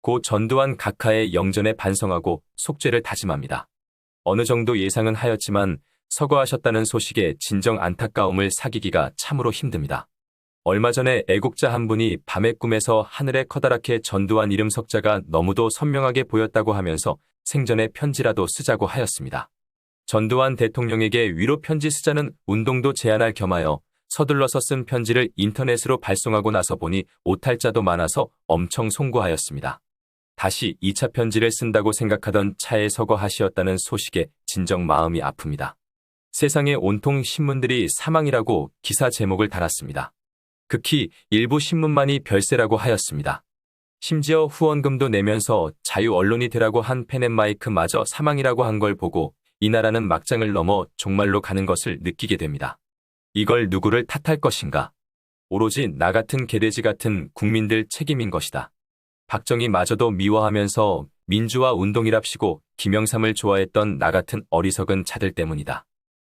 고 전두환 각하의 영전에 반성하고 속죄를 다짐합니다. 어느 정도 예상은 하였지만 서거하셨다는 소식에 진정 안타까움을 사기기가 참으로 힘듭니다. 얼마 전에 애국자 한 분이 밤의 꿈에서 하늘에 커다랗게 전두환 이름 석자가 너무도 선명하게 보였다고 하면서 생전에 편지라도 쓰자고 하였습니다. 전두환 대통령에게 위로 편지 쓰자는 운동도 제안할 겸하여 서둘러서 쓴 편지를 인터넷으로 발송하고 나서 보니 오탈자도 많아서 엄청 송구하였습니다. 다시 2차 편지를 쓴다고 생각하던 차에 서거하시었다는 소식에 진정 마음이 아픕니다. 세상에 온통 신문들이 사망이라고 기사 제목을 달았습니다. 극히 일부 신문만이 별세라고 하였습니다. 심지어 후원금도 내면서 자유 언론이 되라고 한 펜앤마이크마저 사망이라고 한 걸 보고 이 나라는 막장을 넘어 종말로 가는 것을 느끼게 됩니다. 이걸 누구를 탓할 것인가? 오로지 나 같은 개돼지 같은 국민들 책임인 것이다. 박정희마저도 미워하면서 민주화 운동이랍시고 김영삼을 좋아했던 나 같은 어리석은 자들 때문이다.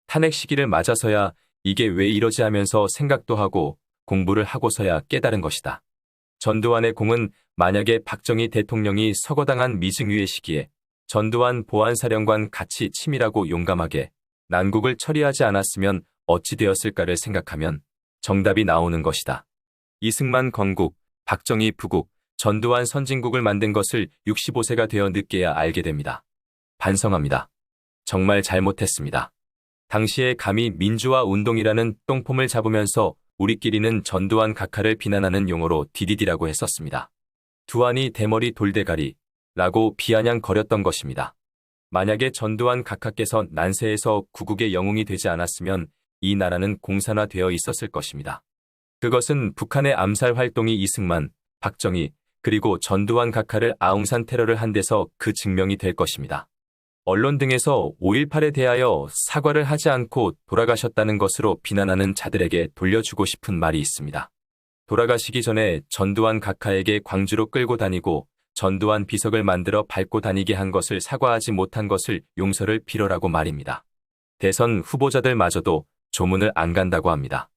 탄핵 시기를 맞아서야 이게 왜 이러지 하면서 생각도 하고 공부를 하고서야 깨달은 것이다. 전두환의 공은 만약에 박정희 대통령이 서거당한 미증유의 시기에 전두환 보안사령관 같이 치밀하고 용감하게 난국을 처리하지 않았으면 어찌 되었을까를 생각하면 정답이 나오는 것이다. 이승만 건국, 박정희 부국, 전두환 선진국을 만든 것을 65세가 되어 늦게야 알게 됩니다. 반성합니다. 정말 잘못했습니다. 당시에 감히 민주화 운동이라는 똥폼을 잡으면서 우리끼리는 전두환 각하를 비난하는 용어로 디디디라고 했었습니다. 두환이 대머리 돌대가리라고 비아냥거렸던 것입니다. 만약에 전두환 각하께서 난세에서 구국의 영웅이 되지 않았으면 이 나라는 공산화되어 있었을 것입니다. 그것은 북한의 암살 활동이 이승만, 박정희, 그리고 전두환 각하를 아웅산 테러를 한 데서 그 증명이 될 것입니다. 언론 등에서 5.18에 대하여 사과를 하지 않고 돌아가셨다는 것으로 비난하는 자들에게 돌려주고 싶은 말이 있습니다. 돌아가시기 전에 전두환 각하에게 광주로 끌고 다니고 전두환 비석을 만들어 밟고 다니게 한 것을 사과하지 못한 것을 용서를 빌어라고 말입니다. 대선 후보자들마저도 조문을 안 간다고 합니다.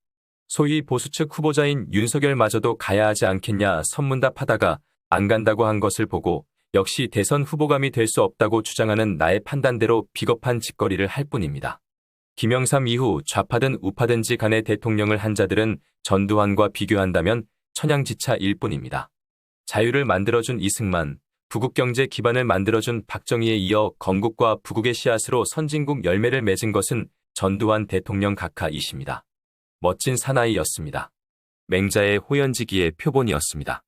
소위 보수측 후보자인 윤석열마저도 가야 하지 않겠냐 선문답하다가 안 간다고 한 것을 보고 역시 대선 후보감이 될 수 없다고 주장하는 나의 판단대로 비겁한 짓거리를 할 뿐입니다. 김영삼 이후 좌파든 우파든지 간의 대통령을 한 자들은 전두환과 비교한다면 천양지차일 뿐입니다. 자유를 만들어준 이승만, 부국경제 기반을 만들어준 박정희에 이어 건국과 부국의 씨앗으로 선진국 열매를 맺은 것은 전두환 대통령 각하이십니다. 멋진 사나이였습니다. 맹자의 호연지기의 표본이었습니다.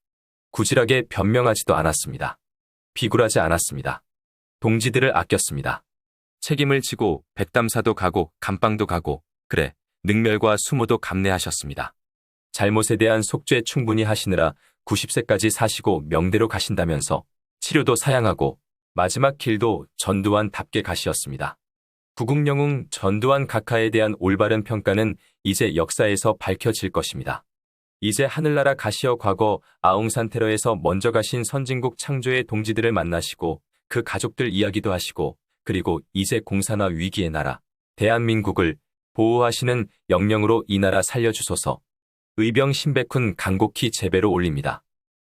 구질하게 변명하지도 않았습니다. 비굴하지 않았습니다. 동지들을 아꼈습니다. 책임을 지고 백담사도 가고 감방도 가고 그래 능멸과 수모도 감내하셨습니다. 잘못에 대한 속죄 충분히 하시느라 90세까지 사시고 명대로 가신다면서 치료도 사양하고 마지막 길도 전두환답게 가시었습니다. 구국영웅 전두환 각하에 대한 올바른 평가는 이제 역사에서 밝혀질 것입니다. 이제 하늘나라 가시어 과거 아웅산 테러에서 먼저 가신 선진국 창조의 동지들을 만나시고 그 가족들 이야기도 하시고 그리고 이제 공산화 위기의 나라 대한민국을 보호하시는 영령으로 이 나라 살려주소서 의병 신백훈 간곡히 제배로 올립니다.